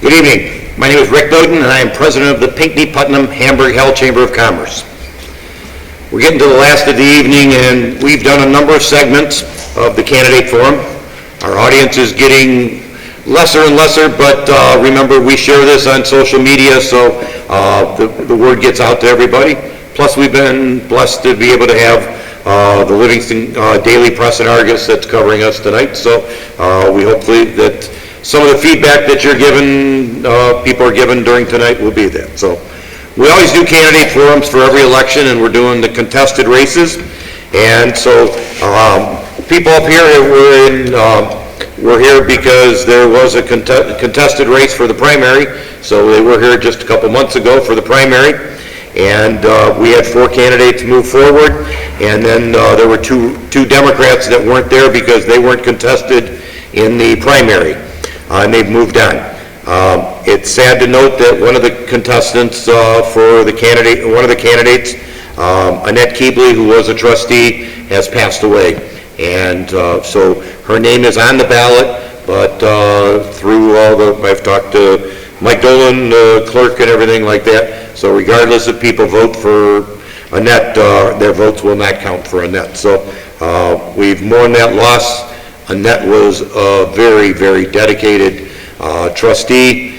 Good evening. My name is Rick Bowden, and I am president of the Pinckney-Putnam Hamburg Hell Chamber of Commerce. We're getting to the last of the evening, and we've done a number of segments of the candidate forum. Our audience is getting lesser and lesser, but remember, we share this on social media, so the word gets out to everybody. Plus, we've been blessed to be able to have the Livingston Daily Press and Argus that's covering us tonight. So we hopefully that some of the feedback that you're given, people are given during tonight will be there. So we always do candidate forums for every election, and we're doing the contested races. And so people up here we're here because there was a contested race for the primary. So they were here just a couple months ago for the primary. And we had 4 candidates move forward, and then there were two Democrats that weren't there because they weren't contested in the primary, and they've moved on. It's sad to note that one of the contestants for the candidate, one of the candidates, Annette Keebley, who was a trustee, has passed away, and so her name is on the ballot, but through all I've talked to Mike Dolan, the clerk, and everything like that. So regardless if people vote for Annette, their votes will not count for Annette. So we've mourned that loss. Annette was a very, very dedicated trustee.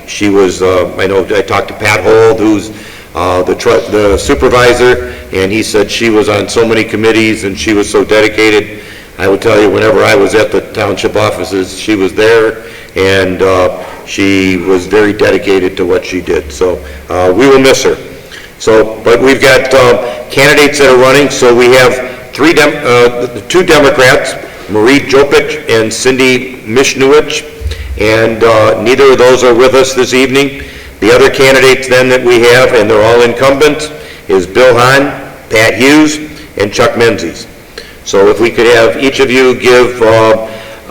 She was, I know I talked to Pat Hold, who's the supervisor, and he said she was on so many committees and she was so dedicated. I would tell you, whenever I was at the township offices, she was there, and she was very dedicated to what she did. So we will miss her. So, but we've got candidates that are running. So we have 2 Democrats, Marie Jopich and Cindy Mishnowich, and neither of those are with us this evening. The other candidates then that we have, and they're all incumbents, is Bill Hahn, Pat Hughes, and Chuck Menzies. So if we could have each of you give 3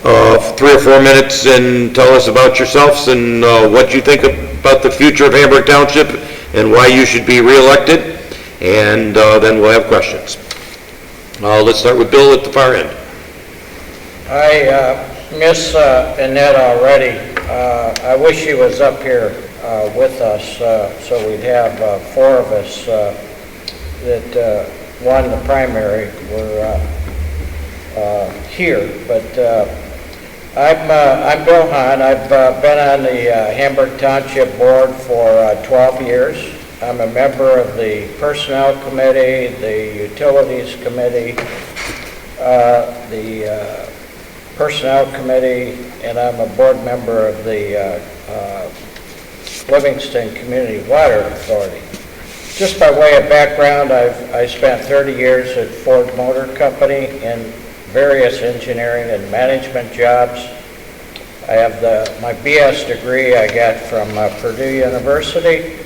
or 4 minutes and tell us about yourselves and what you think about the future of Hamburg Township and why you should be reelected, and then we'll have questions. Let's start with Bill at the far end. I miss Annette already. I wish she was up here with us, so we'd have 4 of us that won the primary were here. But I'm Bill Hahn. I've been on the Hamburg Township Board for 12 years. I'm a member of the Personnel Committee, the Utilities Committee, the Personnel Committee, and I'm a board member of the Livingston Community Water Authority. Just by way of background, I spent 30 years at Ford Motor Company in various engineering and management jobs. I have my BS degree I got from Purdue University,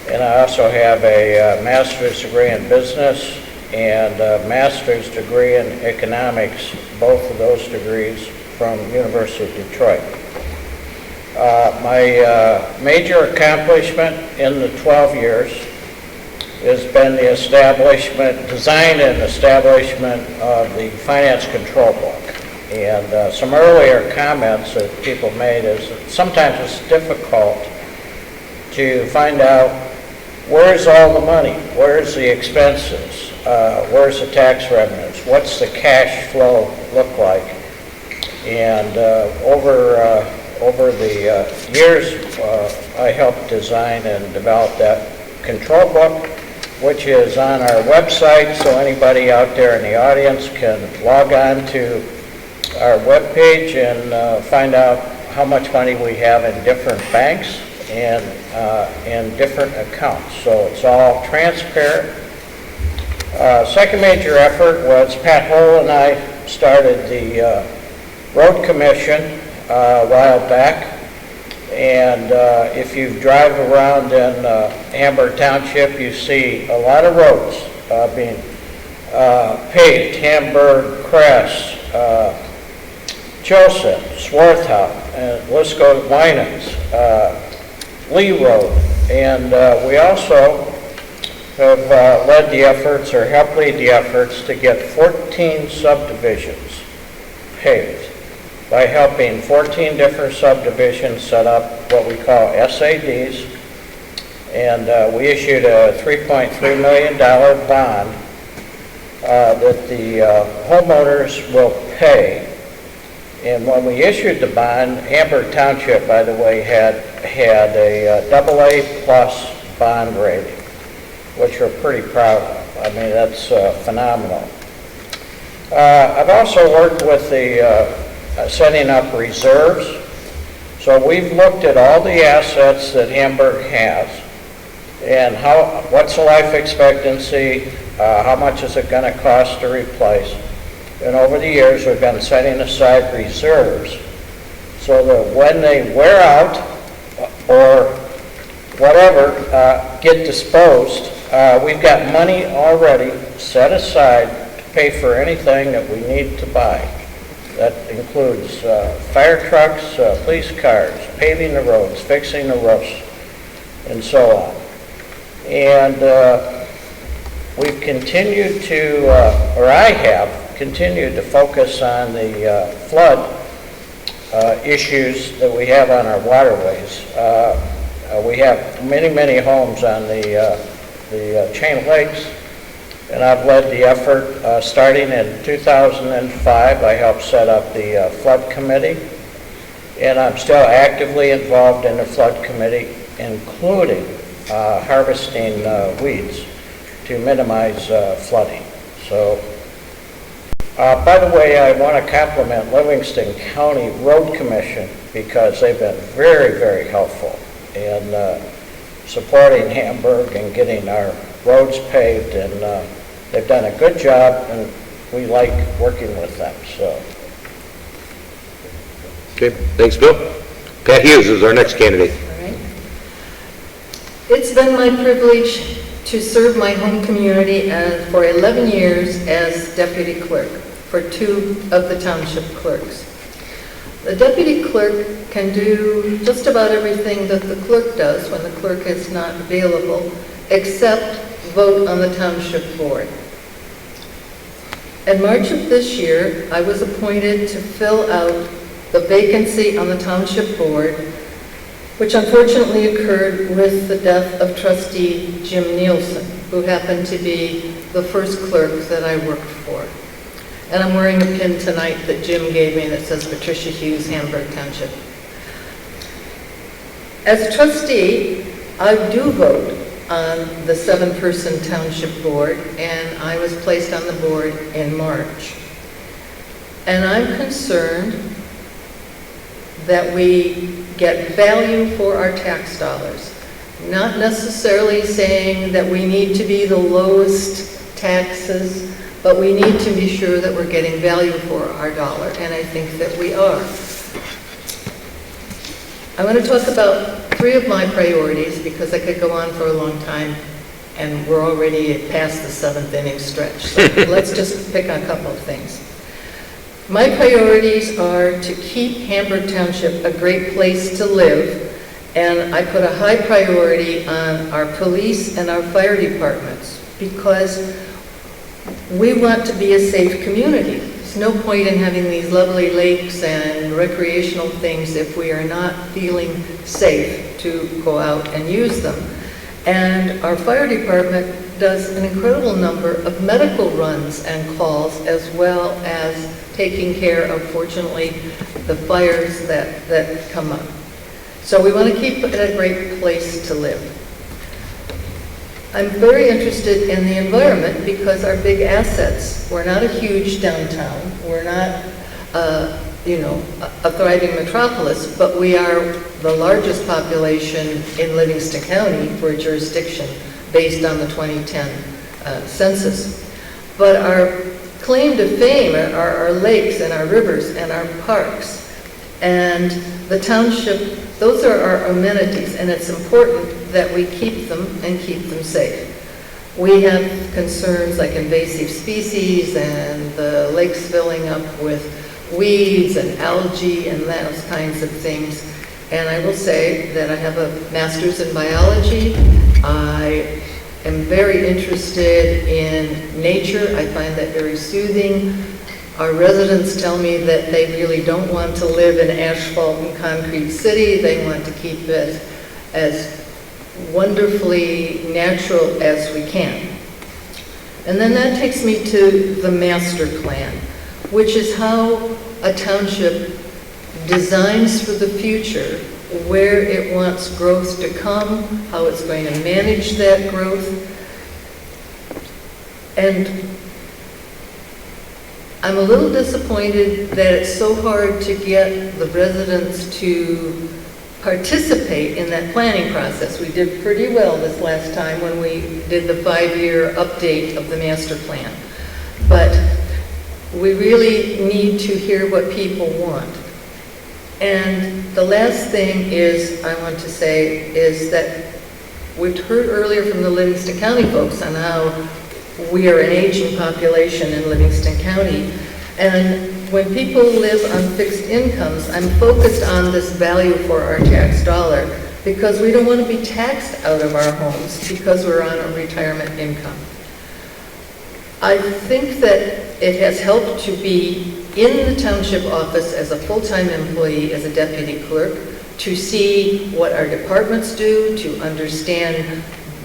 and I also have a master's degree in business and a master's degree in economics, both of those degrees from University of Detroit. My major accomplishment in the 12 years has been the design and establishment of the finance control book. And some earlier comments that people made is that sometimes it's difficult to find out where's all the money, where's the expenses, where's the tax revenues, what's the cash flow look like. And over the years, I helped design and develop that control book, which is on our website, so anybody out there in the audience can log on to our webpage and find out how much money we have in different banks and in different accounts. So it's all transparent. Second major effort was Pat Hole and I started the Road Commission a while back. And if you drive around in Hamburg Township, you see a lot of roads being paved. Hamburg, Crest, Joseph, Swarthout, and list goes, Winans, Lee Road. And we also have led the efforts, or helped lead the efforts, to get 14 subdivisions paved. by helping 14 different subdivisions set up what we call SADs. And we issued a $3.3 million bond that the homeowners will pay. And when we issued the bond, Hamburg Township, by the way, had a AA plus bond rating, which we're pretty proud of. I mean, that's phenomenal. I've also worked with the setting up reserves. So we've looked at all the assets that Hamburg has and what's the life expectancy, how much is it going to cost to replace. And over the years, we've been setting aside reserves so that when they wear out or whatever, get disposed, we've got money already set aside to pay for anything that we need to buy. That includes fire trucks, police cars, paving the roads, fixing the roofs, and so on. And we've continued to, or I have, continued to focus on the flood issues that we have on our waterways. We have many, many homes on the chain lakes, and I've led the effort. Starting in 2005, I helped set up the flood committee, and I'm still actively involved in the flood committee, including harvesting weeds to minimize flooding. So. By the way, I want to compliment Livingston County Road Commission because they've been very, very helpful in supporting Hamburg and getting our roads paved, and they've done a good job, and we like working with them. So. Okay, thanks, Bill. Pat Hughes is our next candidate. All right. It's been my privilege to serve my home community for 11 years as deputy clerk for 2 of the township clerks. The deputy clerk can do just about everything that the clerk does when the clerk is not available, except vote on the township board. In March of this year, I was appointed to fill out the vacancy on the township board, which unfortunately occurred with the death of trustee Jim Nielsen, who happened to be the first clerk that I worked for. And I'm wearing a pin tonight that Jim gave me that says Patricia Hughes, Hamburg Township. As a trustee, I do vote on the 7-person township board, and I was placed on the board in March. And I'm concerned that we get value for our tax dollars. Not necessarily saying that we need to be the lowest taxes, but we need to be sure that we're getting value for our dollar, and I think that we are. I want to talk about 3 of my priorities because I could go on for a long time, and we're already past the 7th inning stretch. So let's just pick on a couple of things. My priorities are to keep Hamburg Township a great place to live, and I put a high priority on our police and our fire departments because we want to be a safe community. There's no point in having these lovely lakes and recreational things if we are not feeling safe to go out and use them. And our fire department does an incredible number of medical runs and calls, as well as taking care of, fortunately, the fires that come up. So we want to keep it a great place to live. I'm very interested in the environment because our big assets, we're not a huge downtown, we're not a thriving metropolis, but we are the largest population in Livingston County for a jurisdiction based on the 2010 census. But our claim to fame are our lakes and our rivers and our parks. And the township, those are our amenities, and it's important that we keep them and keep them safe. We have concerns like invasive species and the lakes filling up with weeds and algae and those kinds of things. And I will say that I have a master's in biology. I am very interested in nature. I find that very soothing. Our residents tell me that they really don't want to live in asphalt and concrete city. They want to keep it as wonderfully natural as we can. And then that takes me to the master plan, which is how a township designs for the future, where it wants growth to come, how it's going to manage that growth. And I'm a little disappointed that it's so hard to get the residents to participate in that planning process. We did pretty well this last time when we did the 5-year update of the master plan. But we really need to hear what people want. And the last thing is, I want to say, is that we've heard earlier from the Livingston County folks on how we are an aging population in Livingston County. And when people live on fixed incomes, I'm focused on this value for our tax dollar because we don't want to be taxed out of our homes because we're on a retirement income. I think that it has helped to be in the township office as a full-time employee, as a deputy clerk, to see what our departments do, to understand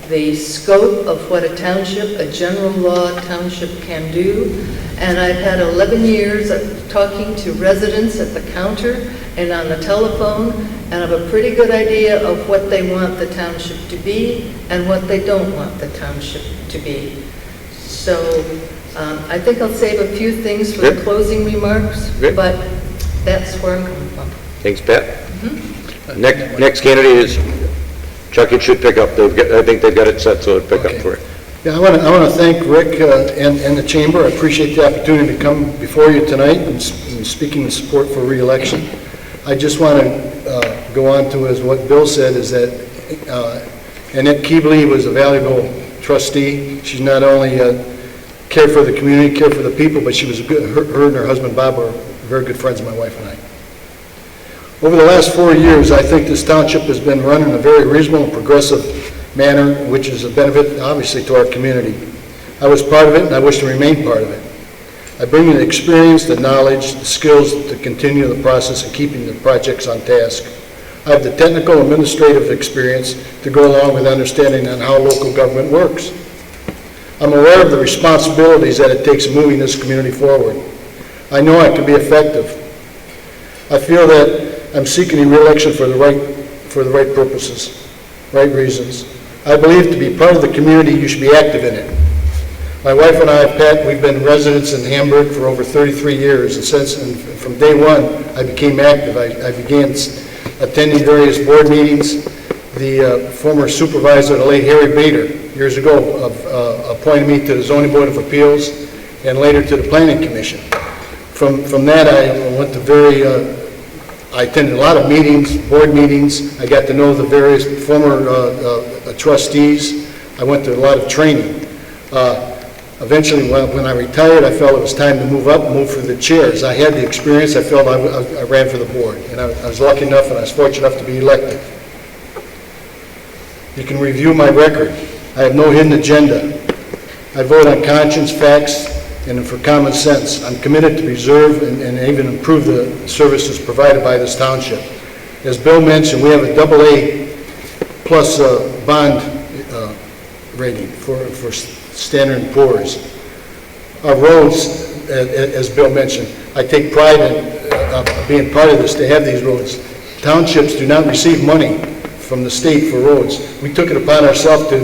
the scope of what a township, a general law township can do. And I've had 11 years of talking to residents at the counter and on the telephone, and I have a pretty good idea of what they want the township to be and what they don't want the township to be. So I think I'll save a few things for the closing remarks, but that's where I'm coming from. Thanks, Pat. Next candidate is Chuck. It should pick up. I think they've got it set so it'll pick up for it. Yeah, I want to thank Rick and the Chamber. I appreciate the opportunity to come before you tonight and speaking in support for re-election. I just want to go on to as what Bill said is that Annette Keebley was a valuable trustee. She's not only cared for the community, cared for the people, but she was a good, her and her husband Bob were very good friends, my wife and I. Over the last 4 years, I think this township has been run in a very reasonable and progressive manner, which is a benefit, obviously, to our community. I was part of it, and I wish to remain part of it. I bring the experience, the knowledge, the skills to continue the process of keeping the projects on task. I have the technical administrative experience to go along with understanding on how local government works. I'm aware of the responsibilities that it takes moving this community forward. I know I can be effective. I feel that I'm seeking re-election for the right purposes, right reasons. I believe to be part of the community, you should be active in it. My wife and I, Pat, we've been residents in Hamburg for over 33 years, and from day one, I became active. I began attending various board meetings. The former supervisor, the late Harry Bader, years ago, appointed me to the Zoning Board of Appeals and later to the Planning Commission. From that, I went to I attended a lot of meetings, board meetings. I got to know the various former trustees. I went to a lot of training. Eventually, when I retired, I felt it was time to move for the chairs. I had the experience. I felt I ran for the board, and I was lucky enough and I was fortunate enough to be elected. You can review my record. I have no hidden agenda. I vote on conscience, facts, and for common sense. I'm committed to preserve and even improve the services provided by this township. As Bill mentioned, we have a AA plus bond rating for Standard & Poor's. Our roads, as Bill mentioned, I take pride in being part of this to have these roads. Townships do not receive money from the state for roads. We took it upon ourselves to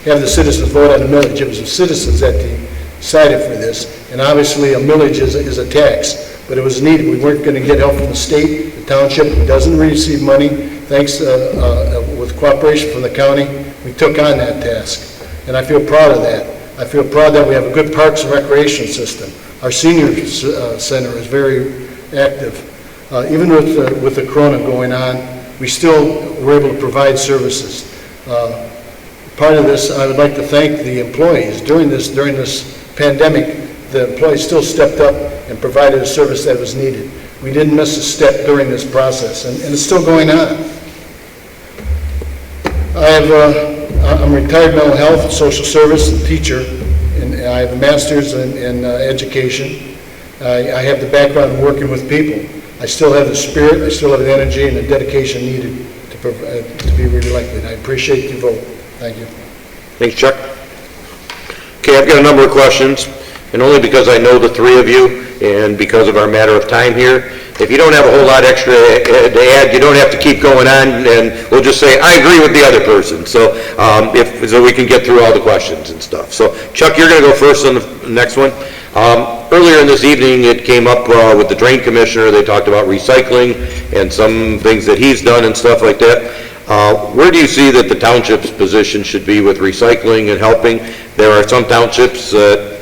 have the citizens vote on the millage. It was the citizens that decided for this, and obviously a millage is a tax, but it was needed. We weren't going to get help from the state. The township doesn't receive money. Thanks with cooperation from the county, we took on that task, and I feel proud of that. I feel proud that we have a good parks and recreation system. Our senior center is very active. Even with the corona going on, we still were able to provide services. Part of this, I would like to thank the employees. During this pandemic, the employees still stepped up and provided a service that was needed. We didn't miss a step during this process, and it's still going on. I'm a retired mental health and social service teacher, and I have a master's in education. I have the background of working with people. I still have the spirit, I still have the energy and the dedication needed to be reelected. I appreciate your vote. Thank you. Thanks, Chuck. Okay, I've got a number of questions, and only because I know the three of you and because of our matter of time here, if you don't have a whole lot extra to add, you don't have to keep going on, and we'll just say, I agree with the other person, so so we can get through all the questions and stuff. So, Chuck, you're going to go first on the next one. Earlier in this evening, it came up with the drain commissioner. They talked about recycling and some things that he's done and stuff like that. Where do you see that the township's position should be with recycling and helping? There are some townships that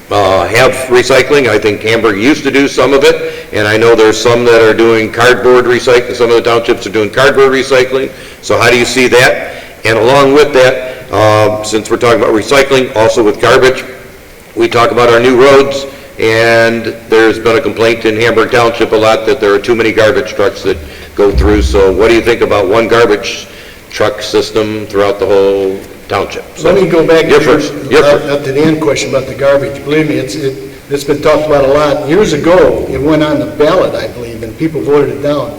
have recycling. I think Hamburg used to do some of it, and I know there's some that are doing cardboard recycling. Some of the townships are doing cardboard recycling. So how do you see that? And along with that, since we're talking about recycling, also with garbage, we talk about our new roads, and there's been a complaint in Hamburg Township a lot that there are too many garbage trucks that go through. So what do you think about one garbage truck system throughout the whole township? So let me go back to the end question about the garbage. Believe me, it's been talked about a lot. Years ago, it went on the ballot, I believe, and people voted it down.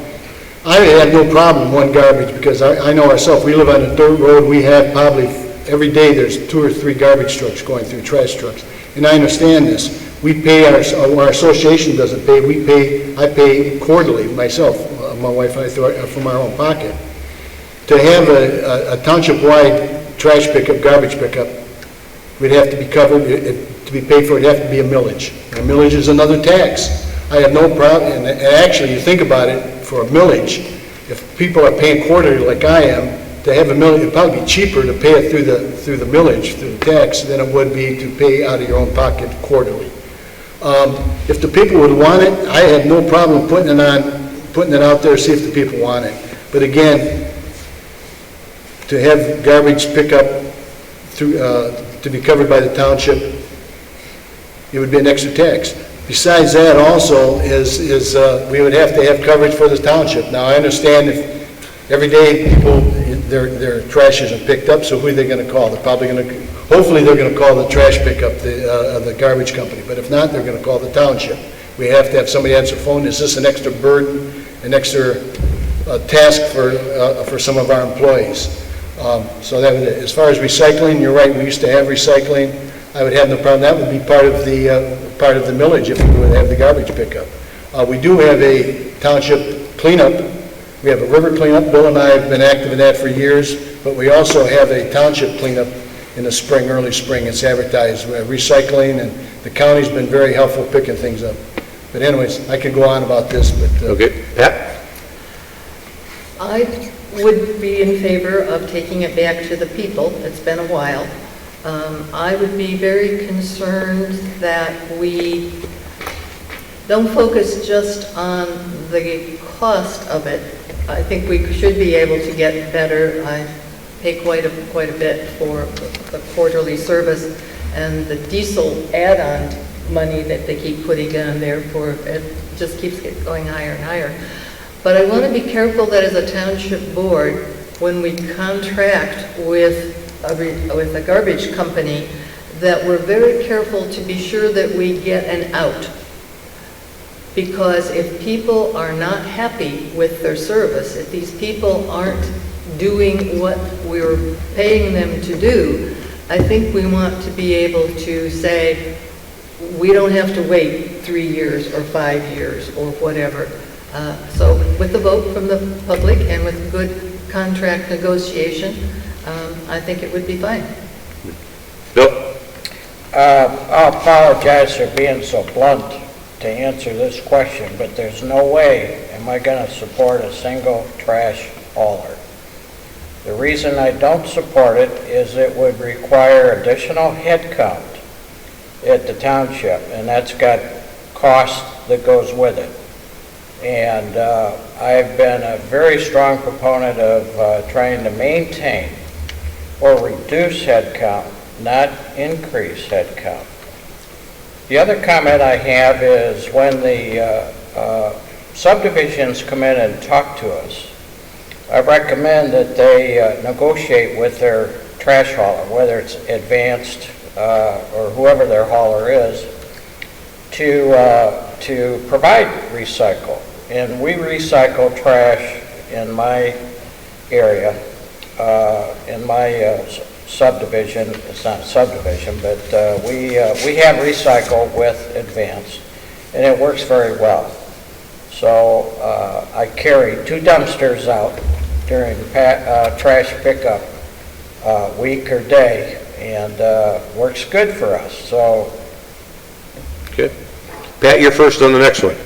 I had no problem with one garbage because I know ourselves. We live on a dirt road. We have probably every day there's 2 or 3 garbage trucks going through, trash trucks. And I understand this. We pay our association doesn't pay. I pay quarterly myself, my wife and I, from our own pocket. To have a township-wide trash pickup, garbage pickup, we'd have to be covered, to be paid for, it'd have to be a millage. A millage is another tax. I have no problem, and actually, you think about it, for a millage, if people are paying quarterly like I am, to have a millage, it'd probably be cheaper to pay it through the millage, through the tax, than it would be to pay out of your own pocket quarterly. If the people would want it, I have no problem putting it out there, see if the people want it. But again, to have garbage pickup through, to be covered by the township, it would be an extra tax. Besides that also is we would have to have coverage for the township. Now, I understand if every day people, their trash isn't picked up, so who are they going to call? They're probably going to, hopefully they're going to call the trash pickup, the garbage company. But if not, they're going to call the township. We have to have somebody answer the phone. Is this an extra burden, an extra task for some of our employees? So that would, as far as recycling, you're right. We used to have recycling. I would have no problem. That would be part of the millage if we would have the garbage pickup. We do have a township cleanup. We have a river cleanup. Bill and I have been active in that for years, but we also have a township cleanup in the spring, early spring. It's advertised. We have recycling, and the county's been very helpful picking things up. But anyways, I could go on about this, but... Okay. Pat? I would be in favor of taking it back to the people. It's been a while. I would be very concerned that we don't focus just on the cost of it. I think we should be able to get better. I pay quite a bit for the quarterly service, and the diesel add-on money that they keep putting on there for it just keeps going higher and higher. But I want to be careful that as a township board, when we contract with a garbage company, that we're very careful to be sure that we get an out. Because if people are not happy with their service, if these people aren't doing what we're paying them to do, I think we want to be able to say, we don't have to wait 3 years or 5 years or whatever. So with the vote from the public and with good contract negotiation, I think it would be fine. Bill? I'll apologize for being so blunt to answer this question, but there's no way am I going to support a single trash hauler. The reason I don't support it is it would require additional head count at the township, and that's got cost that goes with it. And I've been a very strong proponent of trying to maintain or reduce head count, not increase head count. The other comment I have is when the subdivisions come in and talk to us, I recommend that they negotiate with their trash hauler, whether it's Advanced or whoever their hauler is, to provide recycle. And we recycle trash in my area, in my subdivision. It's not a subdivision, but we have recycle with Advance, and it works very well. So I carry 2 dumpsters out during trash pickup week or day, and works good for us. So, Good. Pat, you're first on the next one.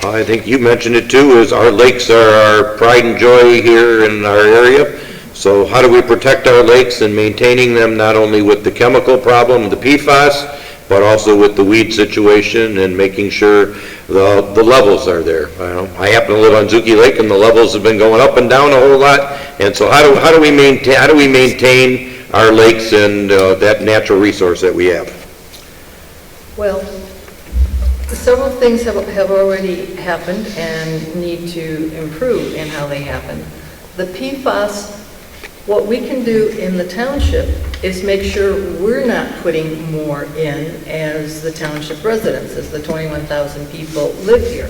I think you mentioned it too, is our lakes are our pride and joy here in our area. So how do we protect our lakes and maintaining them, not only with the chemical problem, the PFAS, but also with the weed situation and making sure the levels are there. I happen to live on Zuki Lake, and the levels have been going up and down a whole lot. And so how do we maintain our lakes and that natural resource that we have? Well, several things have already happened and need to improve in how they happen. The PFAS, what we can do in the township is make sure we're not putting more in as the township residents, as the 21,000 people live here.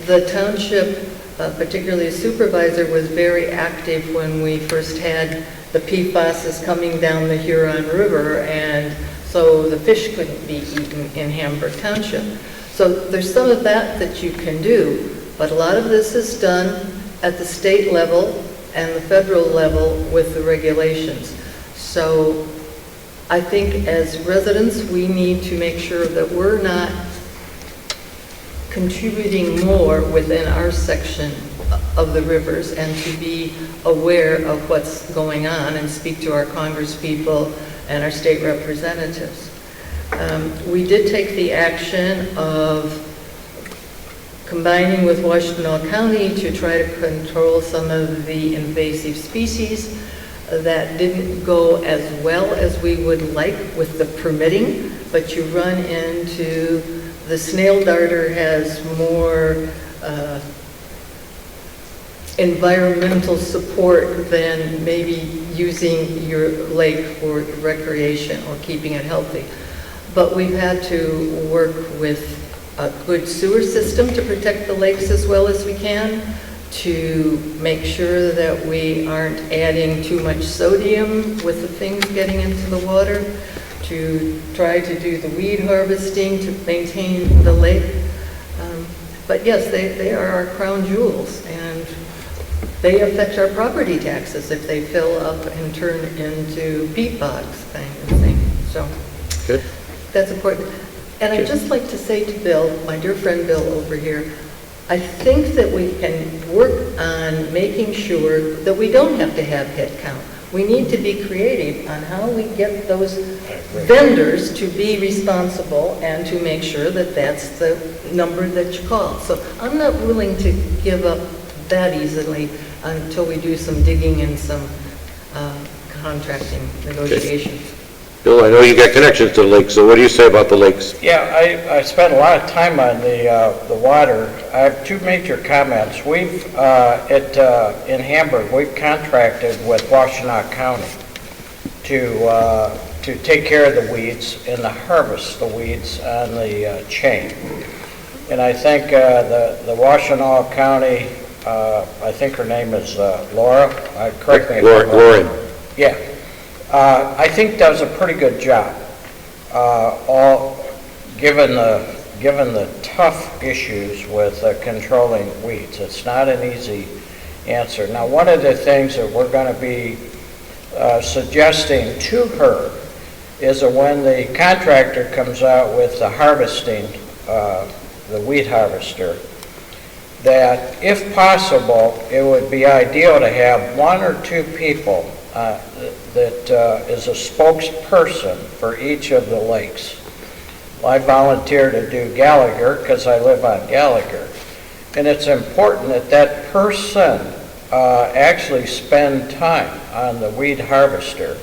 The township, particularly a supervisor, was very active when we first had the PFAS coming down the Huron River, and so the fish couldn't be eaten in Hamburg Township. So there's some of that you can do, but a lot of this is done at the state level and the federal level with the regulations. So I think as residents, we need to make sure that we're not contributing more within our section of the rivers, and to be aware of what's going on and speak to our congresspeople and our state representatives. We did take the action of combining with Washtenaw County to try to control some of the invasive species. That didn't go as well as we would like with the permitting, but you run into the snail darter has more environmental support than maybe using your lake for recreation or keeping it healthy. But we've had to work with a good sewer system to protect the lakes as well as we can, to make sure that we aren't adding too much sodium with the things getting into the water, to try to do the weed harvesting to maintain the lake. But yes, they are our crown jewels, and they affect our property taxes if they fill up and turn into peat bogs kind of thing. So Good. that's important. And I'd just like to say to Bill, my dear friend Bill over here, I think that we can work on making sure that we don't have to have head count. We need to be creative on how we get those vendors to be responsible and to make sure that that's the number that you call. So I'm not willing to give up that easily until we do some digging and some contracting negotiations. Bill, I know you got connections to the lakes, so what do you say about the lakes? yeah, I spent a lot of time on the water. I have 2 major comments. We've, in Hamburg, we've contracted with Washtenaw County to take care of the weeds and to harvest the weeds on the chain. And I think the Washtenaw County, I think her name is Laura, correct me if I'm wrong. Lauren. Yeah. I think does a pretty good job, given the tough issues with controlling weeds. It's not an easy answer. Now, one of the things that we're going to be suggesting to her is that when the contractor comes out with the harvesting, the weed harvester, that if possible, it would be ideal to have 1 or 2 people that is a spokesperson for each of the lakes. I volunteer to do Gallagher because I live on Gallagher. And it's important that that person actually spend time on the weed harvester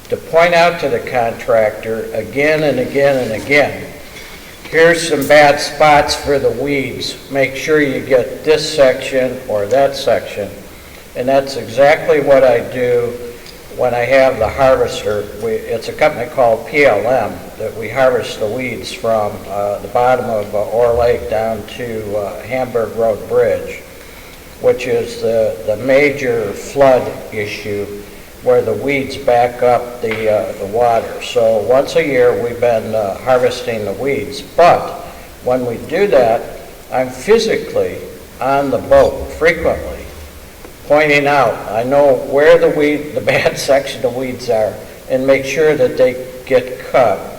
to point out to the contractor again and again and again, here's some bad spots for the weeds. Make sure you get this section or that section. And that's exactly what I do when I have the harvester, it's a company called PLM, that we harvest the weeds from the bottom of Ore Lake down to Hamburg Road Bridge, which is the major flood issue where the weeds back up the water. So once a year, we've been harvesting the weeds. But when we do that, I'm physically on the boat frequently, pointing out, I know where the bad section of weeds are, and make sure that they get cut.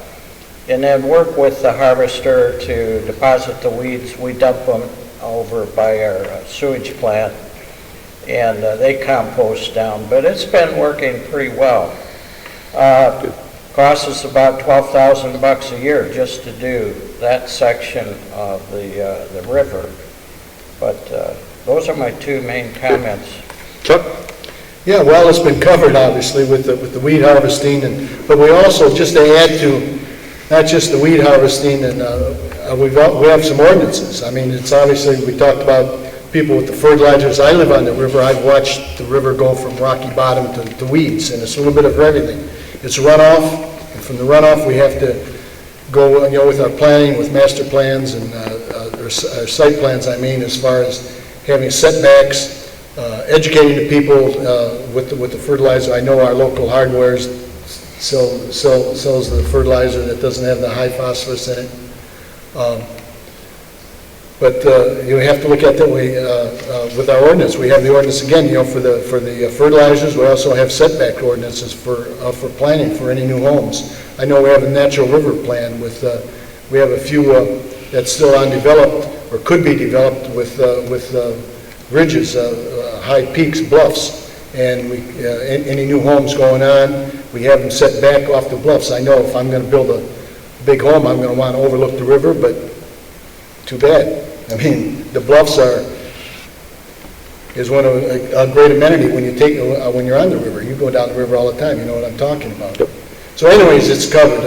And then work with the harvester to deposit the weeds. We dump them over by our sewage plant, and they compost down. But it's been working pretty well. Costs us about $12,000 a year just to do that section of the river. But those are my two main comments. Chuck? Yeah, well, it's been covered, obviously, with the weed harvesting, but we also, just to add to, not just the weed harvesting, and we have some ordinances. I mean, it's obviously, we talked about people with the fertilizers. I live on the river. I've watched the river go from rocky bottom to weeds, and it's a little bit of everything. It's runoff, and from the runoff, we have to go, with our planning, with master plans and our site plans, as far as having setbacks, educating the people with the fertilizer. I know our local hardwares sells the fertilizer that doesn't have the high phosphorus in it. But you have to look at that way with our ordinance. We have the ordinance again, for the fertilizers. We also have setback ordinances for planning for any new homes. I know we have a natural river plan with we have a few that's still undeveloped or could be developed with ridges, high peaks, bluffs, and any new homes going on, we have them set back off the bluffs. I know if I'm going to build a big home, I'm going to want to overlook the river, but too bad. I mean, the bluffs is one of a great amenity when when you're on the river. You go down the river all the time. You know what I'm talking about. Yep. So, anyways, it's covered.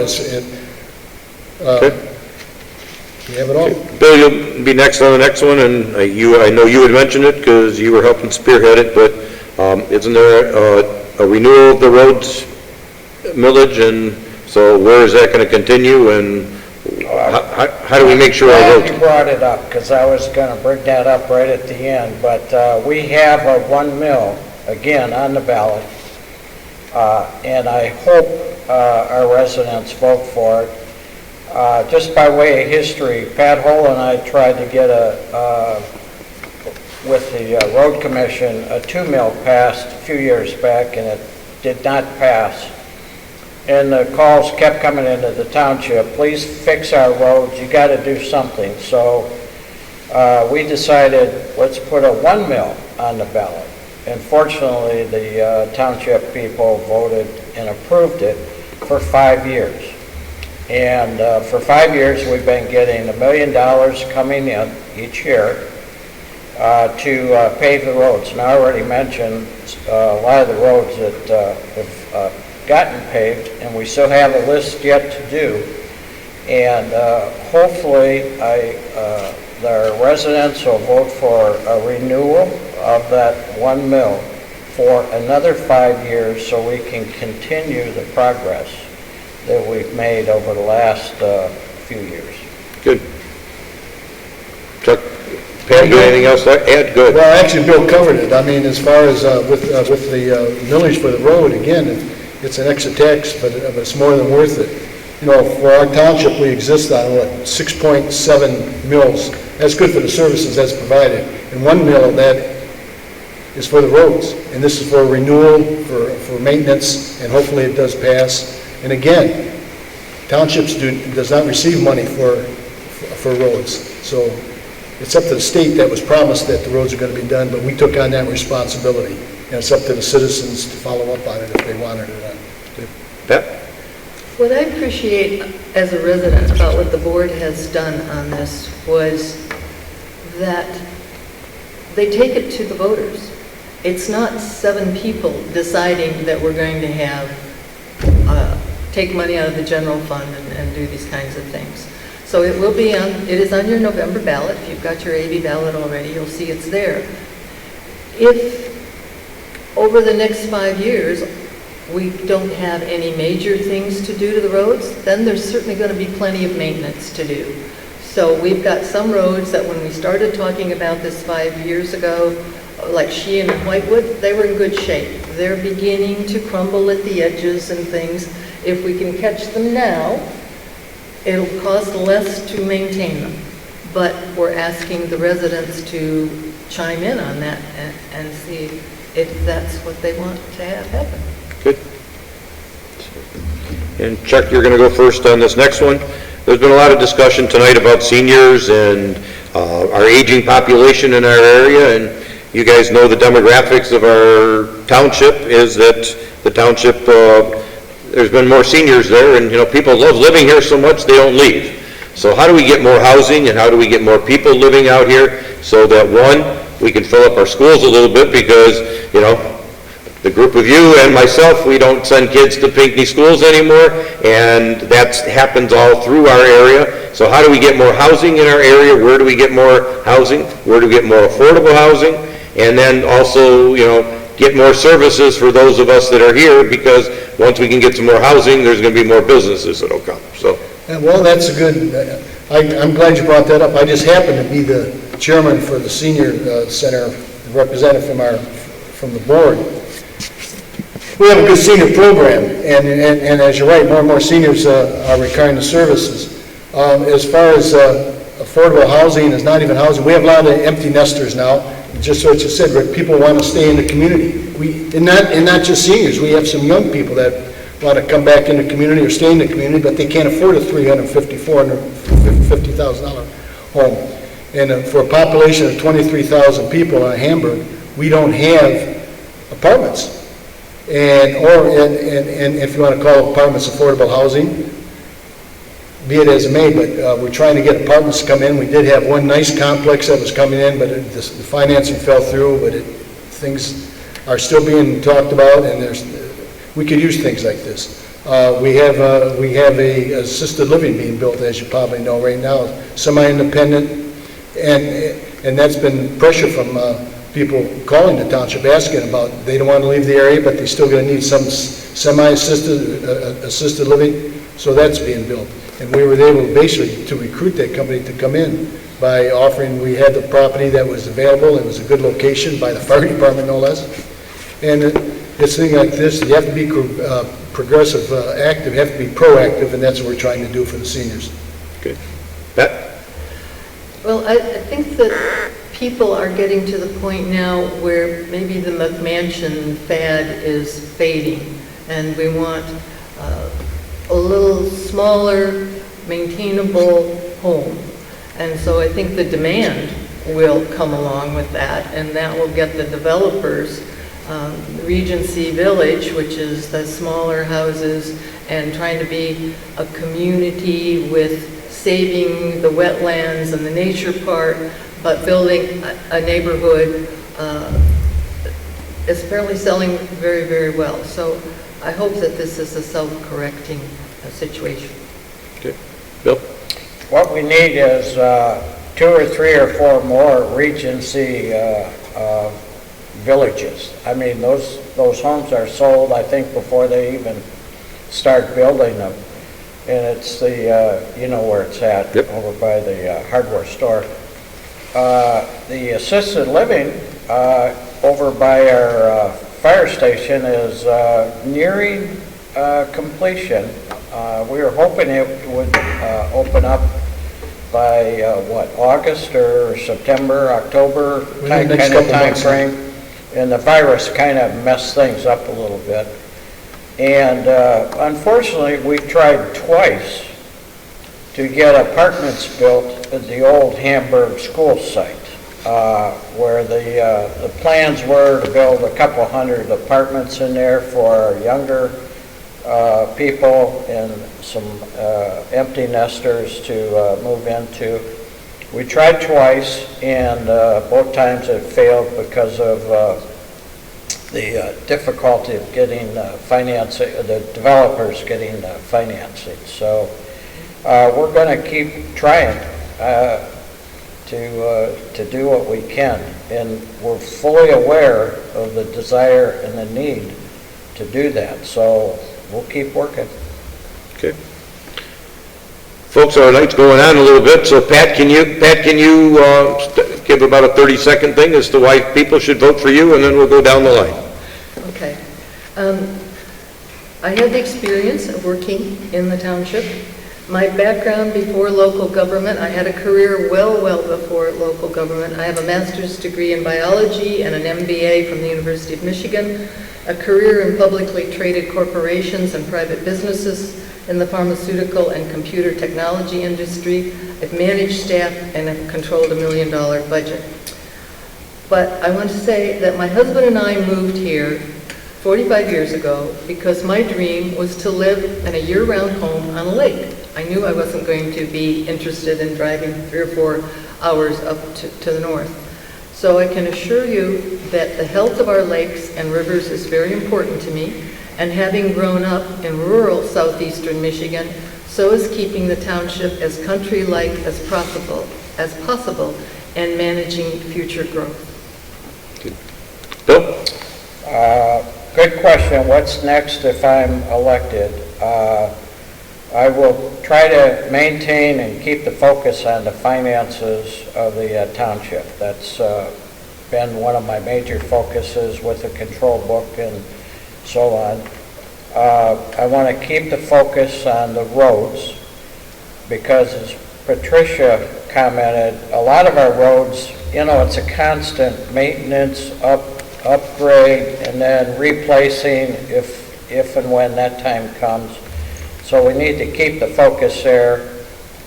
Okay. We have it all. Okay. Bill, you'll be next on the next one, and I know you had mentioned it because you were helping spearhead it, but isn't there a renewal of the roads millage, and so where is that going to continue, and how do we make sure our Glad roads? you brought it up, because I was going to bring that up right at the end, but we have a 1 mil, again, on the ballot, and I hope our residents vote for it. Just by way of history, Pat Hole and I tried to get with the road commission, a 2 mil passed a few years back, and it did not pass. And the calls kept coming into the township, please fix our roads, you got to do something. So we decided, let's put a 1 mil on the ballot. And fortunately, the township people voted and approved it for 5 years. And for 5 years, we've been getting $1 million coming in each year to pave the roads. And I already mentioned a lot of the roads that have gotten paved, and we still have a list yet to do. And hopefully, the residents will vote for a renewal of that 1 mil for another 5 years, so we can continue the progress that we've made over the last few years. Good. Chuck, Pat, you got anything else to add? Good. Well, actually, Bill covered it. I mean, as far as with the millage for the road, again, it's an extra tax, but it's more than worth it. For our township, we exist on 6.7 mills. That's good for the services that's provided. And 1 mil of that is for the roads. And this is for renewal, for maintenance, and hopefully it does pass. And again, townships does not receive money for roads. So it's up to the state that was promised that the roads are going to be done, but we took on that responsibility. And it's up to the citizens to follow up on it if they want it or not. Pat? What I appreciate as a resident about what the board has done on this was that they take it to the voters. It's not 7 people deciding that we're going to have take money out of the general fund and do these kinds of things. So it is on your November ballot. If you've got your AV ballot already, you'll see it's there. If over the next 5 years, we don't have any major things to do to the roads, then there's certainly going to be plenty of maintenance to do. So we've got some roads that when we started talking about this 5 years ago, like Sheehan and Whitewood, they were in good shape. They're beginning to crumble at the edges and things. If we can catch them now, it'll cost less to maintain them. But we're asking the residents to chime in on that and see if that's what they want to have happen. Good. And Chuck, you're going to go first on this next one. There's been a lot of discussion tonight about seniors and our aging population in our area, and you guys know the demographics of our township is that the township, there's been more seniors there, and, people love living here so much they don't leave. So how do we get more housing, and how do we get more people living out here so that, one, we can fill up our schools a little bit because, the group of you and myself, we don't send kids to Pinckney schools anymore, and that happens all through our area. So how do we get more housing in our area? Where do we get more housing? Where do we get more affordable housing? And then also, get more services for those of us that are here, because once we can get some more housing, there's going to be more businesses that'll come. So. Well, that's a good, I'm glad you brought that up. I just happen to be the chairman for the senior center, representative from the board. We have a good senior program, and as you're right, more and more seniors are requiring the services. As far as affordable housing, it's not even housing. We have a lot of empty nesters now. Just what you said, Rick, people want to stay in the community. And not just seniors. We have some young people that want to come back in the community or stay in the community, but they can't afford a $350,000, $450,000 home. And for a population of 23,000 people in Hamburg, we don't have apartments. And if you want to call apartments affordable housing, be it as it may, but we're trying to get apartments to come in. We did have one nice complex that was coming in, but the financing fell through, but things are still being talked about, and we could use things like this. We have a assisted living being built, as you probably know right now, semi-independent, and that's been pressure from people calling the township asking about, they don't want to leave the area, but they're still going to need some assisted living, so that's being built. And we were able basically to recruit that company to come in by offering, we had the property that was available, it was a good location by the fire department no less. And it's things like this, you have to be progressive, active, you have to be proactive, and that's what we're trying to do for the seniors. Good. Pat? Well, I think that people are getting to the point now where maybe the McMansion fad is fading, and we want a little smaller, maintainable home. And so I think the demand will come along with that, and that will get the developers, Regency Village, which is the smaller houses, and trying to be a community with saving the wetlands and the nature part, but building a neighborhood is apparently selling very, very well. So I hope that this is a self-correcting situation. Okay. Bill? What we need is 2 or 3 or 4 more Regency villages. I mean, those homes are sold, I think, before they even start building them. And it's the, you know where it's at, yep, over by the hardware store. The assisted living over by our fire station is nearing completion. We were hoping it would open up by August or September, October kind of time frame. And the virus kind of messed things up a little bit. And unfortunately, we tried twice to get apartments built at the old Hamburg school site, where the plans were to build a couple hundred apartments in there for younger people and some empty nesters to move into. We tried twice, and both times it failed because of the difficulty of getting financing, the developers getting financing. So we're going to keep trying to do what we can, and we're fully aware of the desire and the need to do that. So we'll keep working. Okay. Folks, our night's going on a little bit, so Pat, can you give about a 30-second thing as to why people should vote for you, and then we'll go down the line. Okay. I had the experience of working in the township. My background before local government, I had a career well before local government. I have a master's degree in biology and an MBA from the University of Michigan, a career in publicly traded corporations and private businesses in the pharmaceutical and computer technology industry. I've managed staff and have controlled $1 million budget. But I want to say that my husband and I moved here 45 years ago because my dream was to live in a year-round home on a lake. I knew I wasn't going to be interested in driving 3 or 4 hours up to the north. So I can assure you that the health of our lakes and rivers is very important to me, and having grown up in rural southeastern Michigan, so is keeping the township as country-like as possible and managing future growth. Bill? Good question. What's next if I'm elected? I will try to maintain and keep the focus on the finances of the township. That's been one of my major focuses with the control book and so on. I want to keep the focus on the roads because, as Patricia commented, a lot of our roads, it's a constant maintenance, upgrade, and then replacing if and when that time comes. So we need to keep the focus there,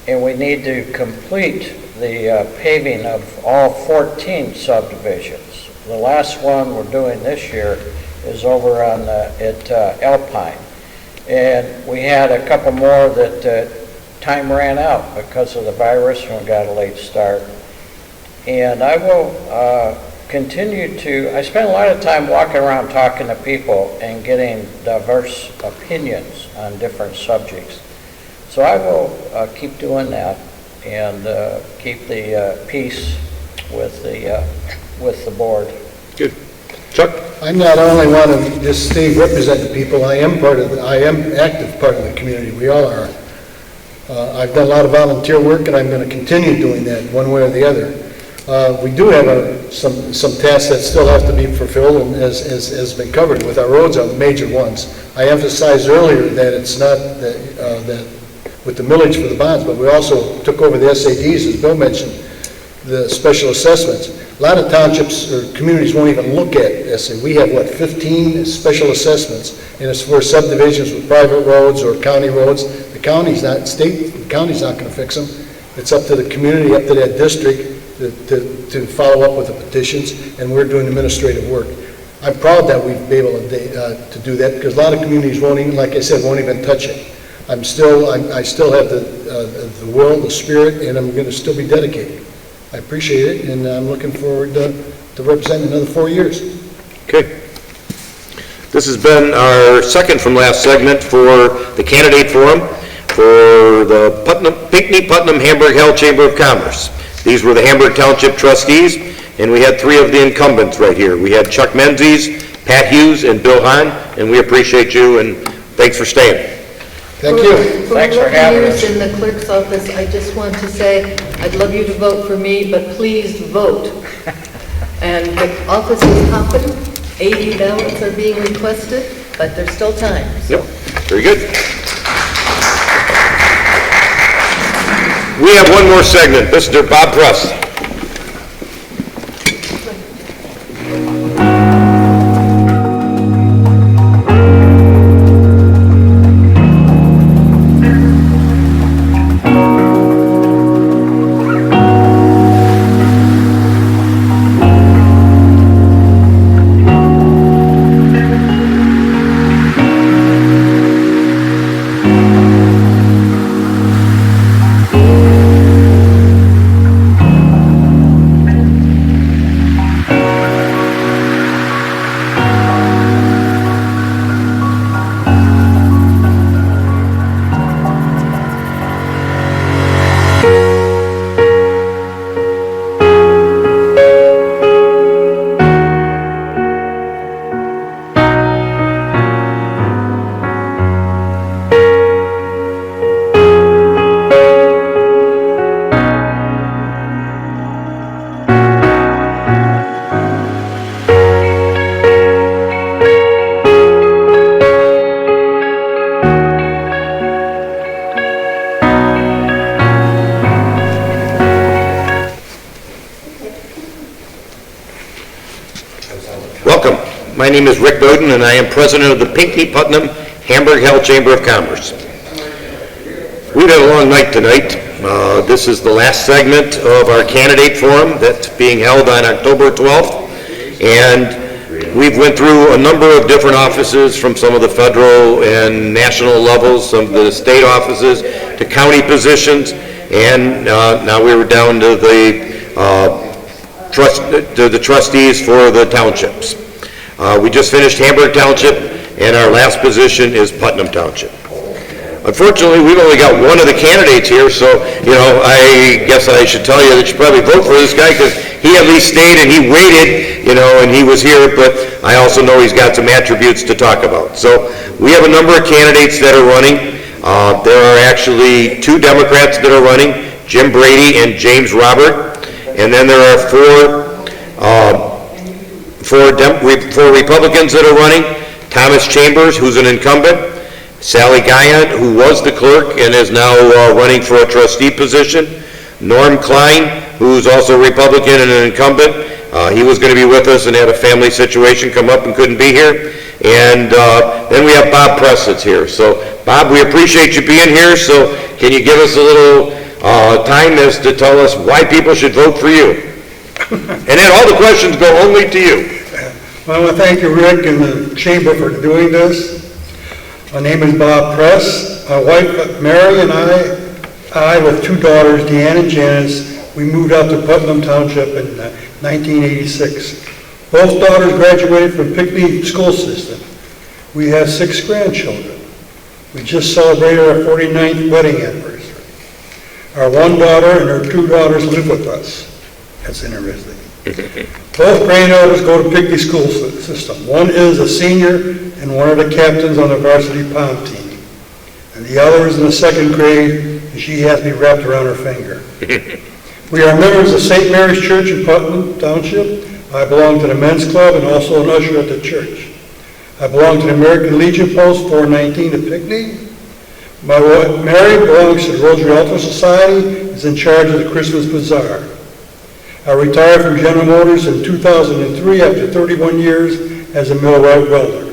and we need to complete the paving of all 14 subdivisions. The last one we're doing this year is over on at Alpine, and we had a couple more that time ran out because of the virus and we got a late start. And I will continue to, I spend a lot of time walking around talking to people and getting diverse opinions on different subjects. So I will keep doing that and keep the peace with the board. Good. Chuck? I not only want to just stay representing people, I am active part of the community, we all are. I've done a lot of volunteer work, and I'm going to continue doing that one way or the other. We do have some tasks that still have to be fulfilled, and as has been covered with our roads are the major ones. I emphasized earlier that it's not that with the millage for the bonds, but we also took over the SADs, as Bill mentioned, the special assessments. A lot of townships or communities won't even look at SA. We have, 15 special assessments, and it's for subdivisions with private roads or county roads. The county's not going to fix them. It's up to the community, up to that district to follow up with the petitions, and we're doing administrative work. I'm proud that we've been able to do that, because a lot of communities won't even, like I said, won't even touch it. I still have the will, the spirit, and I'm going to still be dedicated. I appreciate it, and I'm looking forward to representing another 4 years. Okay. This has been our second from last segment for the candidate forum for the Pinckney Putnam Hamburg Hell Chamber of Commerce. These were the Hamburg Township trustees, and we had 3 of the incumbents right here. We had Chuck Menzies, Pat Hughes, and Bill Hahn, and we appreciate you, and thanks for staying. Thank you. Thanks for having us. In the clerk's office, I just want to say, I'd love you to vote for me, but please vote. And the office is hopping, 80 ballots are being requested, but there's still time. So. Yep, very good. We have one more segment. Mr. Bob Press. Welcome. My name is Rick Bowden, and I am president of the Pinckney Putnam Hamburg Hell Chamber of Commerce. We've had a long night tonight. This is the last segment of our candidate forum that's being held on October 12th. And we've went through a number of different offices from some of the federal and national levels, some of the state offices to county positions, and now we were down to the trustees for the townships. We just finished Hamburg Township, and our last position is Putnam Township. Unfortunately, we've only got one of the candidates here, so, I guess I should tell you that you should probably vote for this guy, because he at least stayed and he waited, and he was here, but I also know he's got some attributes to talk about. So, we have a number of candidates that are running. There are actually 2 Democrats that are running, Jim Brady and James Robert, and then there are 4 Republicans that are running, Thomas Chambers, who's an incumbent, Sally Guyon, who was the clerk and is now running for a trustee position, Norm Klein, who's also a Republican and an incumbent. He was going to be with us and had a family situation come up and couldn't be here. And then we have Bob Press that's here. So, Bob, we appreciate you being here. So, can you give us a little time as to tell us why people should vote for you? And then all the questions go only to you. Well, I want to thank you, Rick, and the Chamber for doing this. My name is Bob Press. My wife, Mary, and I with 2 daughters, Deanne and Janice, we moved out to Putnam Township in 1986. Both daughters graduated from Pinckney school system. We have 6 grandchildren. We just celebrated our 49th wedding anniversary. Our 1 daughter and her 2 daughters live with us. That's interesting. Both granddaughters go to Pinckney school system. One is a senior and one of the captains on the varsity pom team. And the other is in the 2nd grade, and she has me wrapped around her finger. We are members of St. Mary's Church in Putnam Township. I belong to the men's club and also an usher at the church. I belong to the American Legion Post 419 at Pinckney. My wife, Mary, belongs to the Rosary Altar Society, is in charge of the Christmas Bazaar. I retired from General Motors in 2003 after 31 years as a millwright welder.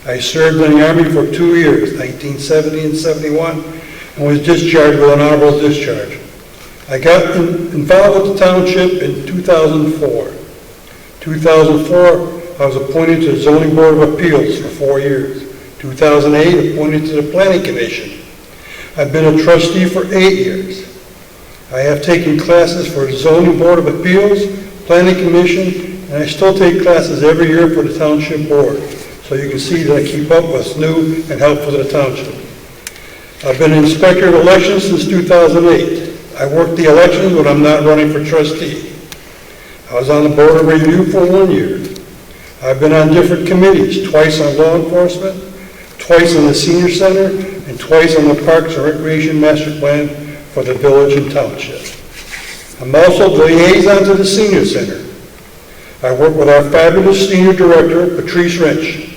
I served in the Army for 2 years, 1970 and 71, and was discharged with an honorable discharge. I got involved with the township in 2004. 2004, I was appointed to the Zoning Board of Appeals for 4 years. 2008, appointed to the Planning Commission. I've been a trustee for 8 years. I have taken classes for the Zoning Board of Appeals, Planning Commission, and I still take classes every year for the Township Board. So you can see that I keep up what's new and helpful to the Township. I've been an inspector of elections since 2008. I work the elections when I'm not running for trustee. I was on the Board of Review for 1 year. I've been on different committees, twice on law enforcement, twice on the senior center, and twice on the Parks and Recreation Master Plan for the village and township. I'm also the liaison to the senior center. I work with our fabulous senior director, Patrice Wrench,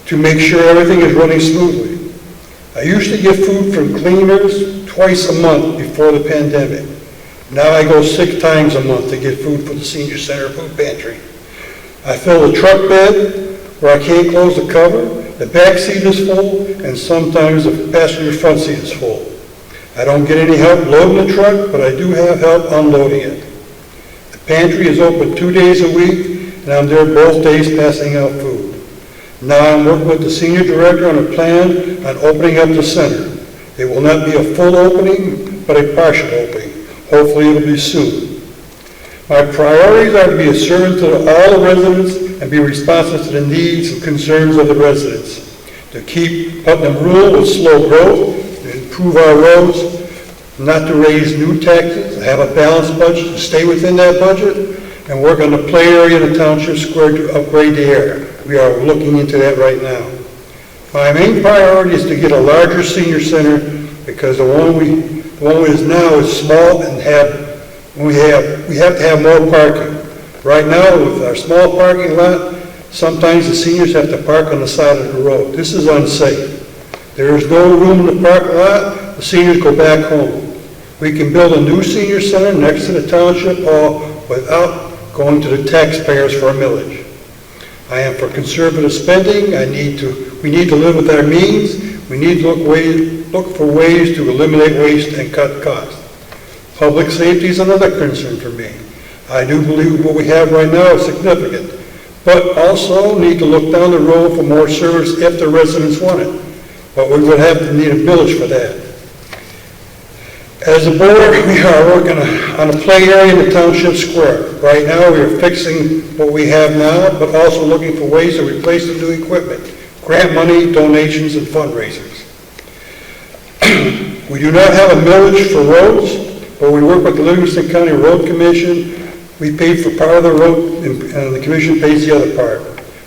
to make sure everything is running smoothly. I used to get food from cleaners twice a month before the pandemic. Now I go 6 times a month to get food for the senior center food pantry. I fill the truck bed where I can't close the cover, the back seat is full, and sometimes the passenger front seat is full. I don't get any help loading the truck, but I do have help unloading it. The pantry is open 2 days a week, and I'm there both days passing out food. Now I'm working with the senior director on a plan on opening up the center. It will not be a full opening, but a partial opening. Hopefully it'll be soon. My priorities are to be a servant to all the residents and be responsive to the needs and concerns of the residents. To keep Putnam rural with slow growth, to improve our roads, not to raise new taxes, have a balanced budget, to stay within that budget, and work on the play area in the township square to upgrade the area. We are looking into that right now. My main priority is to get a larger senior center because the one we is now is small and we have to have more parking. Right now, with our small parking lot, sometimes the seniors have to park on the side of the road. This is unsafe. There is no room in the parking lot. The seniors go back home. We can build a new senior center next to the township hall without going to the taxpayers for a millage. I am for conservative spending. We need to live with our means. We need to look for ways to eliminate waste and cut costs. Public safety is another concern for me. I do believe what we have right now is significant, but also need to look down the road for more service if the residents want it. But we would have to need a village for that. As a board, we are working on a play area in the Township Square. Right now, we are fixing what we have now, but also looking for ways to replace the new equipment, grant money, donations, and fundraisers. We do not have a millage for roads, but we work with the Livingston County Road Commission. We pay for part of the road, and the commission pays the other part.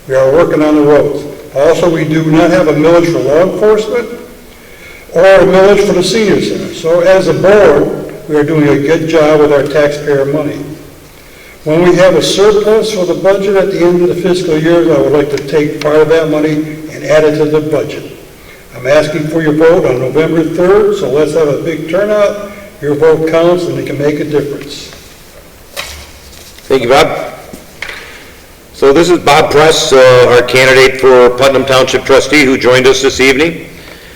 We are working on the roads. Also, we do not have a millage for law enforcement or a millage for the senior center. So as a board, we are doing a good job with our taxpayer money. When we have a surplus for the budget at the end of the fiscal year, I would like to take part of that money and add it to the budget. I'm asking for your vote on November 3rd, so let's have a big turnout. Your vote counts and it can make a difference. Thank you, Bob. So this is Bob Press, our candidate for Putnam Township trustee who joined us this evening.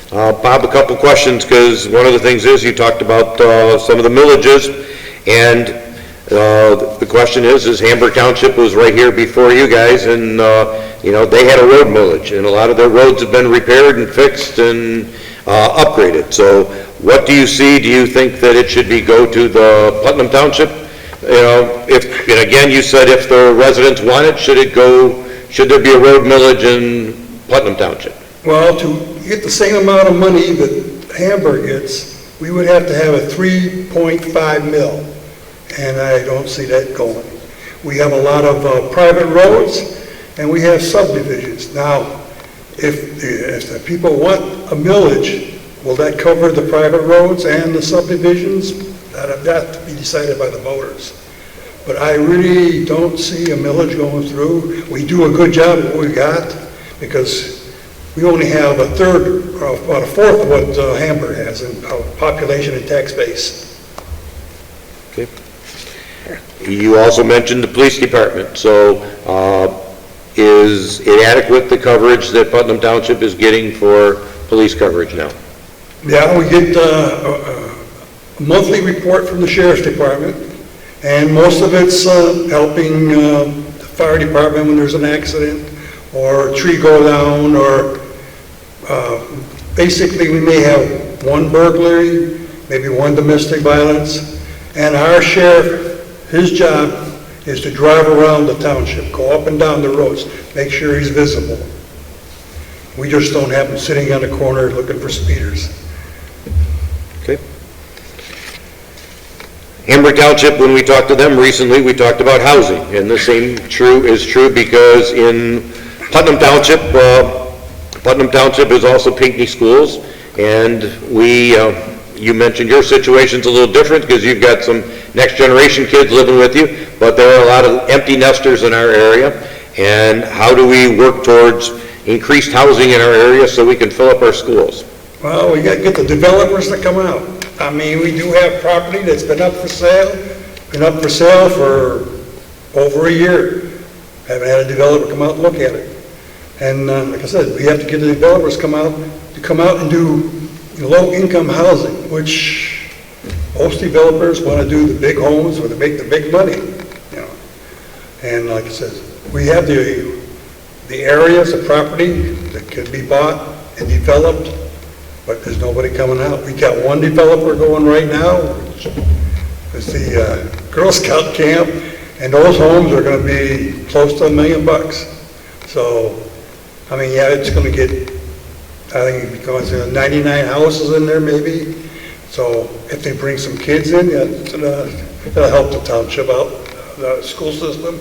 Bob, a couple questions, because one of the things is you talked about some of the millages, and the question is Hamburg Township was right here before you guys, and they had a road millage, and a lot of their roads have been repaired and fixed and upgraded. So what do you see? Do you think that it should go to the Putnam Township? And again, you said if the residents want it, should there be a road millage in Putnam Township? Well, to get the same amount of money that Hamburg gets, we would have to have a 3.5 mil, and I don't see that going. We have a lot of private roads, and we have subdivisions. Now, if the people want a millage, will that cover the private roads and the subdivisions? That to be decided by the voters. But I really don't see a millage going through. We do a good job of what we got, because we only have a third, or about a fourth of what Hamburg has in population and tax base. Okay. You also mentioned the police department. So is it adequate, the coverage that Putnam Township is getting for police coverage now? Yeah, we get a monthly report from the sheriff's department, and most of it's helping the fire department when there's an accident or a tree go down, or basically we may have one burglary, maybe one domestic violence, and our sheriff, his job is to drive around the township, go up and down the roads, make sure he's visible. We just don't have him sitting on the corner looking for speeders. Okay. Hamburg Township, when we talked to them recently, we talked about housing, and the same is true because in Putnam Township is also Pinckney Schools, and you mentioned your situation's a little different because you've got some next generation kids living with you, but there are a lot of empty nesters in our area, and how do we work towards increased housing in our area so we can fill up our schools? Well, we got to get the developers to come out. I mean, we do have property that's been up for sale for over a year. Haven't had a developer come out and look at it. And like I said, we have to get the developers to come out and do low-income housing, which most developers want to do the big homes where they make the big money. And like I said, we have the areas of property that can be bought and developed, but there's nobody coming out. We got one developer going right now, which is the Girl Scout camp, and those homes are going to be close to $1 million. So, I mean, yeah, it's going to get, I think it becomes 99 houses in there maybe. So if they bring some kids in, that'll help the township out, the school system.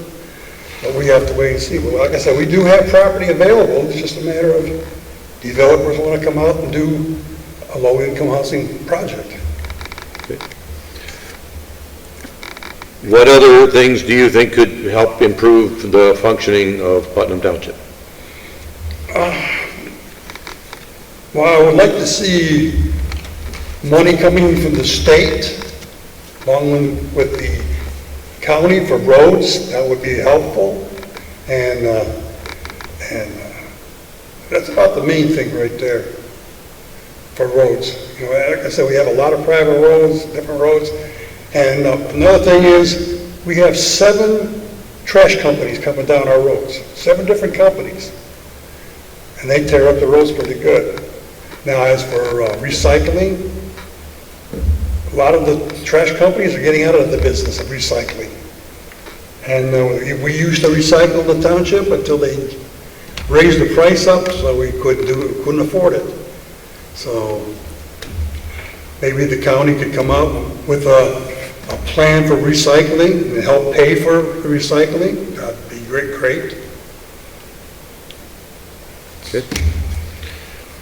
But we have to wait and see. But like I said, we do have property available. It's just a matter of developers want to come out and do a low-income housing project. Okay. What other things do you think could help improve the functioning of Putnam Township? Well, I would like to see money coming from the state along with the county for roads. That would be helpful. And And that's about the main thing right there for roads. You know, like I said, we have a lot of private roads, different roads. And another thing is, we have 7 trash companies coming down our roads, 7 different companies. And they tear up the roads pretty good. Now, as for recycling, a lot of the trash companies are getting out of the business of recycling. And we used to recycle in the township until they raised the price up, so we couldn't afford it. So maybe the county could come up with a plan for recycling and help pay for recycling. That'd be great. Good.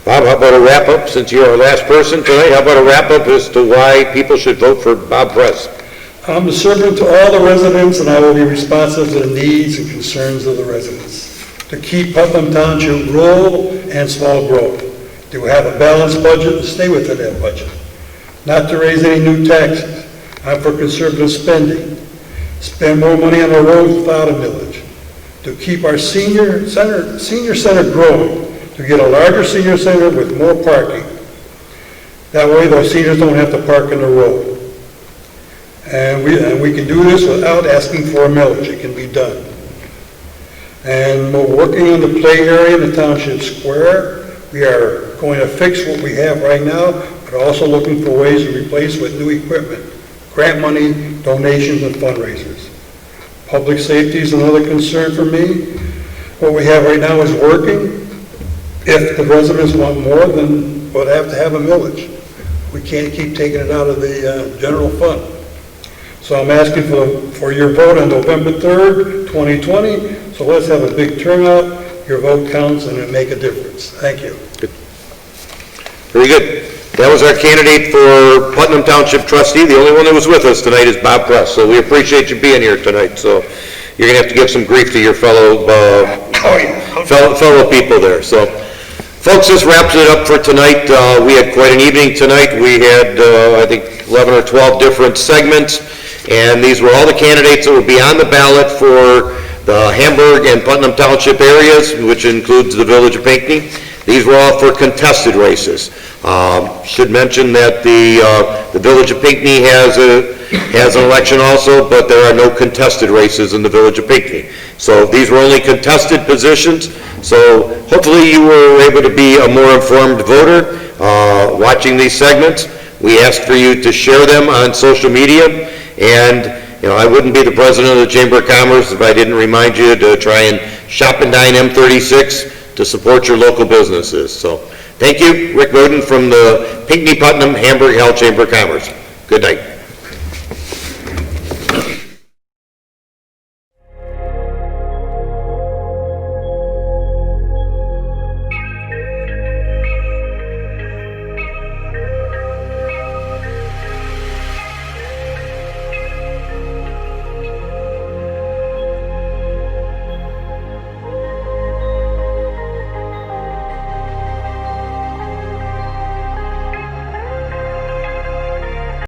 Bob, how about a wrap-up, since you're our last person tonight? How about a wrap-up as to why people should vote for Bob Press? I'm a servant to all the residents, and I will be responsive to the needs and concerns of the residents. To keep Putnam Township rural and small growth. To have a balanced budget and stay within that budget. Not to raise any new taxes. I'm for conservative spending. Spend more money on our roads without a millage. To keep our senior center growing. To get a larger senior center with more parking. That way those seniors don't have to park in the road. And we can do this without asking for a millage. It can be done. And we're working on the play area in the Township Square. We are going to fix what we have right now, but also looking for ways to replace with new equipment, grant money, donations, and fundraisers. Public safety is another concern for me. What we have right now is working. If the residents want more, then we'll have to have a millage. We can't keep taking it out of the general fund. So I'm asking for your vote on November 3rd, 2020. So let's have a big turnout. Your vote counts and it'll make a difference. Thank you. Good. Very good. That was our candidate for Putnam Township trustee. The only one that was with us tonight is Bob Press. So we appreciate you being here tonight. So you're going to have to give some grief to your fellow people there. So, folks, this wraps it up for tonight. We had quite an evening tonight. We had, I think, 11 or 12 different segments, and these were all the candidates that would be on the ballot for the Hamburg and Putnam Township areas, which includes the village of Pinckney. These were all for contested races. Should mention that the village of Pinckney has an election also, but there are no contested races in the village of Pinckney. So these were only contested positions. So hopefully you were able to be a more informed voter watching these segments. We ask for you to share them on social media, and I wouldn't be the president of the Chamber of Commerce if I didn't remind you to try and shop and dine M36 to support your local businesses. So thank you, Rick Bowden from the Pinckney Putnam Hamburg Chamber of Commerce. Good night.